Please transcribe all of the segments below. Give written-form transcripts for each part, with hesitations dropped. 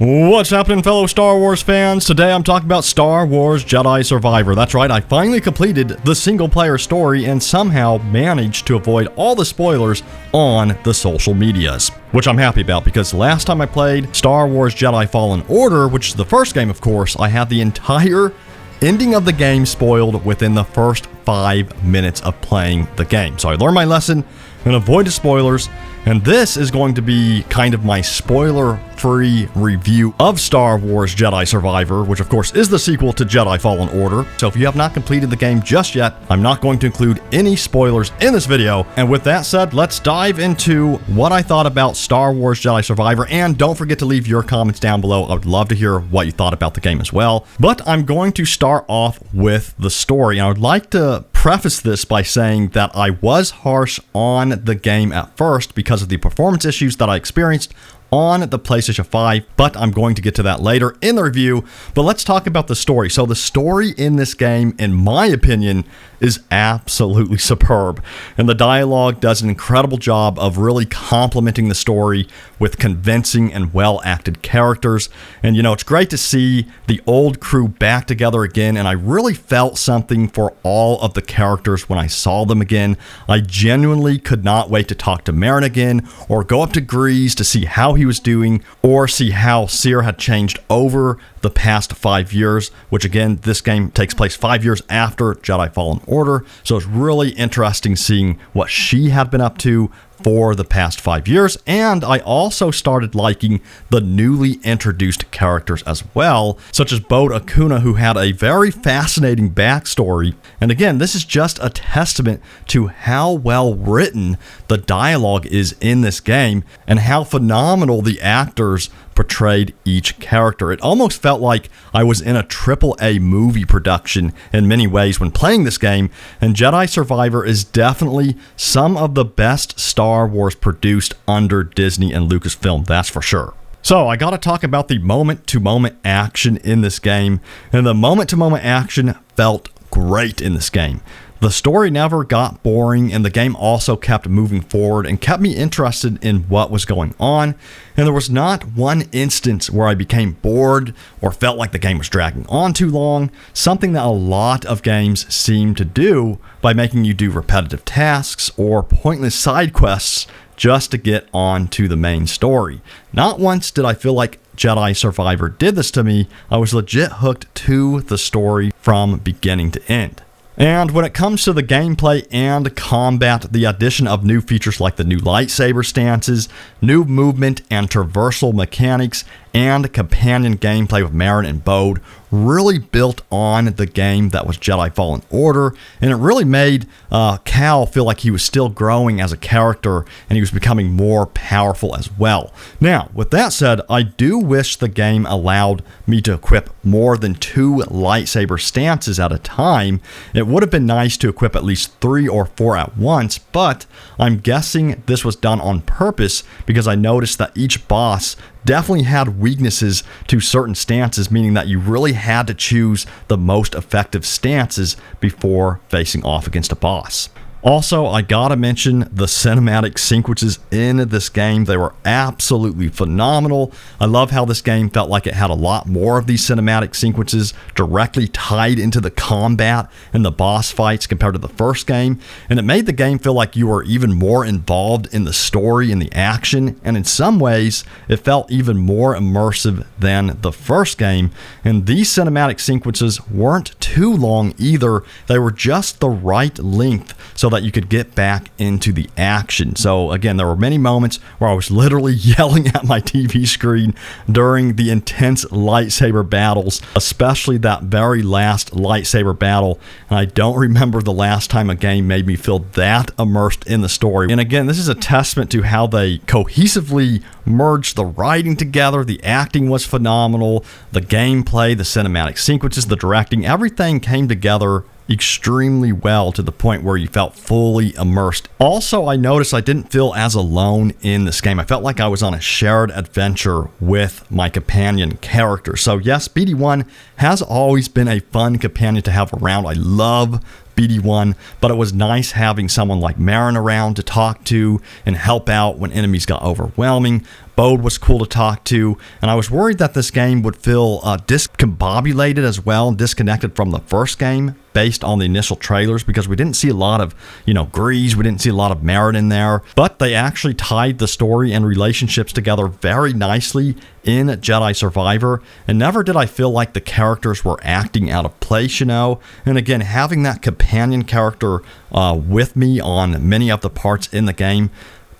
What's happening, fellow Star Wars fans? Today I'm talking about Star Wars Jedi Survivor. That's right, I finally completed the single-player story and somehow managed to avoid all the spoilers on the social medias, which I'm happy about because last time I played Star Wars Jedi Fallen Order, which is the first game, of course, I had the entire ending of the game spoiled within the first 5 minutes of playing the game. So I learned my lesson and avoided spoilers, and this is going to be kind of my spoiler-free review of Star Wars Jedi Survivor, which of course is the sequel to Jedi Fallen Order. So if you have not completed the game just yet, I'm not going to include any spoilers in this video. And with that said, let's dive into what I thought about Star Wars Jedi Survivor, and don't forget to leave your comments down below. I would love to hear what you thought about the game as well. But I'm going to start off with the story, and I would like to preface this by saying that I was harsh on the game at first because of the performance issues that I experienced on the PlayStation 5, but I'm going to get to that later in the review. But let's talk about the story. So the story in this game, in my opinion, is absolutely superb, and the dialogue does an incredible job of really complementing the story with convincing and well-acted characters. And you know, it's great to see the old crew back together again, and I really felt something for all of the characters when I saw them again. I genuinely could not wait to talk to Merrin again, or go up to Greez to see how he was doing, or see how Cere had changed over the past 5 years, which again, this game takes place 5 years after Jedi Fallen Order, so it's really interesting seeing what she had been up to for the past 5 years. And I also started liking the newly introduced characters as well, such as Bode Akuna, who had a very fascinating backstory. And again, this is just a testament to how well written the dialogue is in this game and how phenomenal the actors portrayed each character. It almost felt like I was in a AAA movie production in many ways when playing this game, and Jedi Survivor is definitely some of the best Star Wars produced under Disney and Lucasfilm, that's for sure. So I gotta talk about the moment-to-moment action in this game, and the moment-to-moment action felt great in this game. The story never got boring, and the game also kept moving forward and kept me interested in what was going on. And there was not one instance where I became bored or felt like the game was dragging on too long, something that a lot of games seem to do by making you do repetitive tasks or pointless side quests just to get on to the main story. Not once did I feel like Jedi Survivor did this to me. I was legit hooked to the story from beginning to end. And when it comes to the gameplay and combat, the addition of new features like the new lightsaber stances, new movement and traversal mechanics, and companion gameplay with Merrin and Bode really built on the game that was Jedi Fallen Order, and it really made Cal feel like he was still growing as a character and he was becoming more powerful as well. Now, with that said, I do wish the game allowed me to equip more than 2 lightsaber stances at a time. It would have been nice to equip at least 3 or 4 at once, but I'm guessing this was done on purpose because I noticed that each boss definitely had weaknesses to certain stances, meaning that you really had to choose the most effective stances before facing off against a boss. Also, I gotta mention the cinematic sequences in this game. They were absolutely phenomenal. I love how this game felt like it had a lot more of these cinematic sequences directly tied into the combat and the boss fights compared to the first game. And it made the game feel like you were even more involved in the story and the action. And in some ways, it felt even more immersive than the first game. And these cinematic sequences weren't too long either. They were just the right length so that you could get back into the action. So again, there were many moments where I was literally yelling at my TV screen during the intense lightsaber battles, especially that very last lightsaber battle. And I don't remember the last time a game made me feel that immersed in the story. And again, this is a testament to how they cohesively merged the writing together. The acting was phenomenal, the gameplay, the cinematic sequences, the directing, everything came together extremely well to the point where you felt fully immersed. Also, I noticed I didn't feel as alone in this game. I felt like I was on a shared adventure with my companion character. So yes, BD1 has always been a fun companion to have around. I love BD1, but it was nice having someone like Merrin around to talk to and help out when enemies got overwhelming. Bode was cool to talk to, and I was worried that this game would feel discombobulated as well, disconnected from the first game based on the initial trailers, because we didn't see a lot of, Greez, we didn't see a lot of Merrin in there, but they actually tied the story and relationships together very nicely in Jedi Survivor, and never did I feel like the characters were acting out of place, and again, having that companion character with me on many of the parts in the game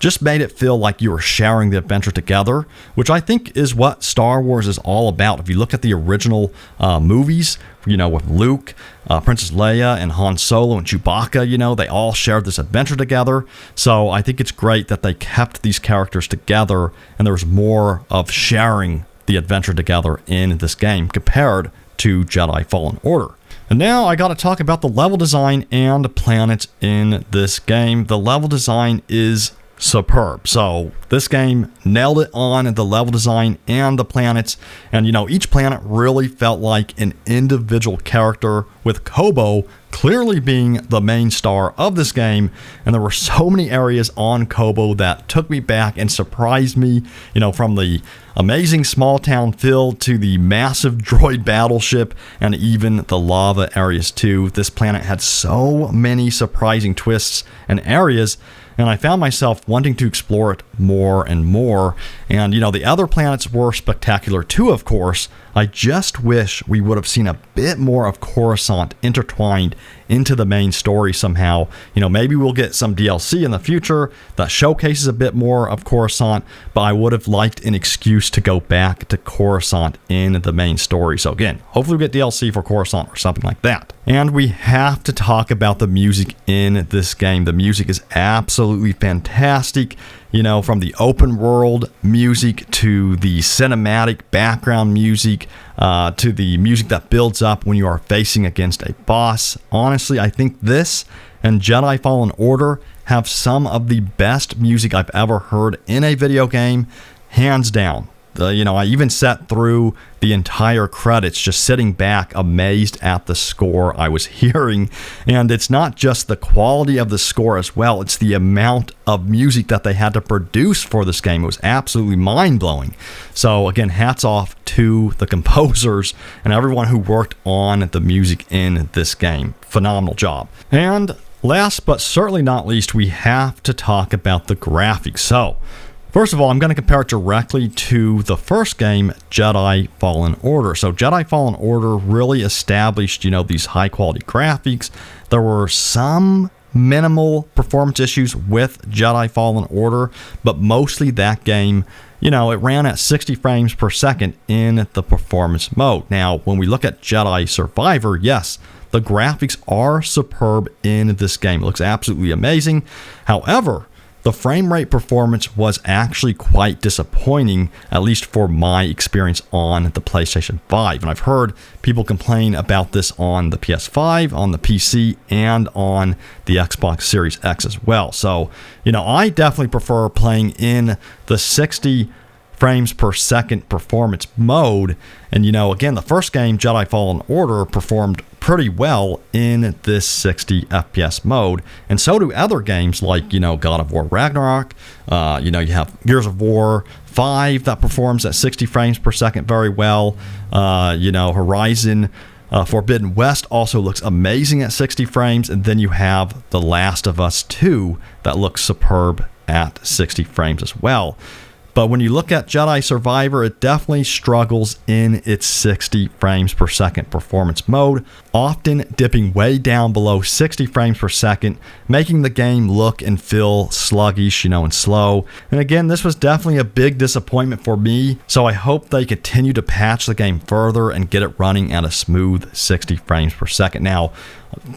just made it feel like you were sharing the adventure together, which I think is what Star Wars is all about. If you look at the original movies, with Luke, Princess Leia, and Han Solo and Chewbacca, they all shared this adventure together. So I think it's great that they kept these characters together, and there was more of sharing the adventure together in this game compared to Jedi Fallen Order. And now I got to talk about the level design and planets in this game. The level design is superb. So this game nailed it on the level design and the planets, and each planet really felt like an individual character, with Kobo clearly being the main star of this game. And there were so many areas on Kobo that took me back and surprised me, from the amazing small town feel to the massive droid battleship and even the lava areas too. This planet had so many surprising twists and areas, and I found myself wanting to explore it more and more. And, the other planets were spectacular too, of course. I just wish we would have seen a bit more of Coruscant intertwined into the main story somehow. Maybe we'll get some DLC in the future that showcases a bit more of Coruscant, but I would have liked an excuse to go back to Coruscant in the main story. So again, hopefully we get DLC for Coruscant or something like that. And we have to talk about the music in this game. The music is absolutely fantastic. From the open world music to the cinematic background music to the music that builds up when you are facing against a boss. Honestly, I think this and Jedi Fallen Order have some of the best music I've ever heard in a video game, hands down. I even sat through the entire credits just sitting back amazed at the score I was hearing. And it's not just the quality of the score as well, it's the amount of music that they had to produce for this game. It was absolutely mind-blowing. So again, hats off to the composers and everyone who worked on the music in this game. Phenomenal job. And last but certainly not least, we have to talk about the graphics. So first of all, I'm going to compare it directly to the first game, Jedi Fallen Order. So Jedi Fallen Order really established, these high-quality graphics. There were some minimal performance issues with Jedi Fallen Order, but mostly that game, it ran at 60 frames per second in the performance mode. Now, when we look at Jedi Survivor, yes, the graphics are superb in this game. It looks absolutely amazing. However, the frame rate performance was actually quite disappointing, at least for my experience on the PlayStation 5. And I've heard people complain about this on the PS5, on the PC, and on the Xbox Series X as well. So, I definitely prefer playing in the 60 frames per second performance mode. And again, the first game, Jedi Fallen Order, performed pretty well in this 60 FPS mode, and so do other games like God of War Ragnarok. You have Gears of War 5 that performs at 60 frames per second very well. Horizon Forbidden West also looks amazing at 60 frames, and then you have The Last of Us 2 that looks superb at 60 frames as well. But when you look at Jedi Survivor, it definitely struggles in its 60 frames per second performance mode, often dipping way down below 60 frames per second, making the game look and feel sluggish, and slow. And again, this was definitely a big disappointment for me, so I hope they continue to patch the game further and get it running at a smooth 60 frames per second. Now,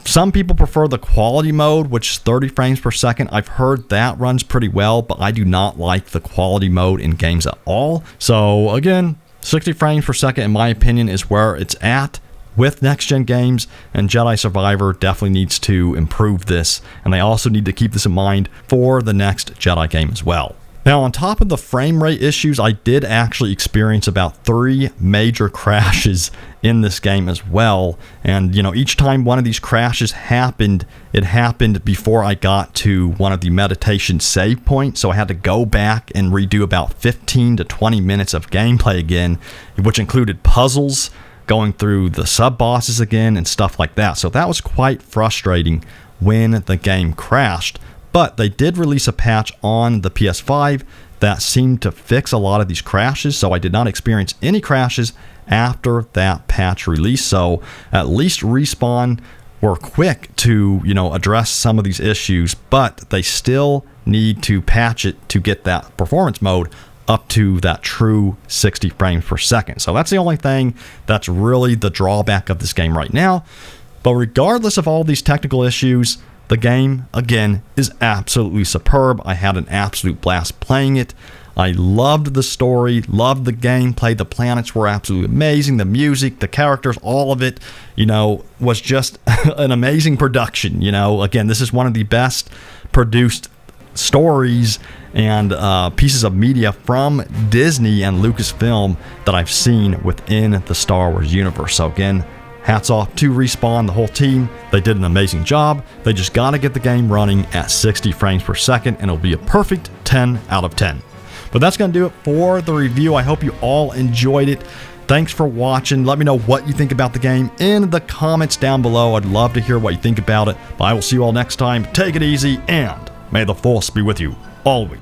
some people prefer the quality mode, which is 30 frames per second. I've heard that runs pretty well, but I do not like the quality mode in games at all. So again, 60 frames per second, in my opinion, is where it's at with next-gen games, and Jedi Survivor definitely needs to improve this, and they also need to keep this in mind for the next Jedi game as well. Now, on top of the frame rate issues, I did actually experience about 3 major crashes in this game as well. And, you know, each time one of these crashes happened, it happened before I got to one of the meditation save points. So I had to go back and redo about 15 to 20 minutes of gameplay again, which included puzzles, going through the sub-bosses again, and stuff like that. So that was quite frustrating when the game crashed. But they did release a patch on the PS5 that seemed to fix a lot of these crashes, so I did not experience any crashes after that patch release. So at least Respawn were quick to, you know, address some of these issues, but they still need to patch it to get that performance mode up to that true 60 frames per second. So that's the only thing that's really the drawback of this game right now. But regardless of all these technical issues, the game, again, is absolutely superb. I had an absolute blast playing it. I loved the story, loved the gameplay. The planets were absolutely amazing. The music, the characters, all of it, you know, was just an amazing production. You know, again, this is one of the best produced stories and pieces of media from Disney and Lucasfilm that I've seen within the Star Wars universe. So again, hats off to Respawn, the whole team. They did an amazing job. They just got to get the game running at 60 frames per second, and it'll be a perfect 10 out of 10. But that's going to do it for the review. I hope you all enjoyed it. Thanks for watching. Let me know what you think about the game in the comments down below. I'd love to hear what you think about it. But I will see you all next time. Take it easy, and may the Force be with you always.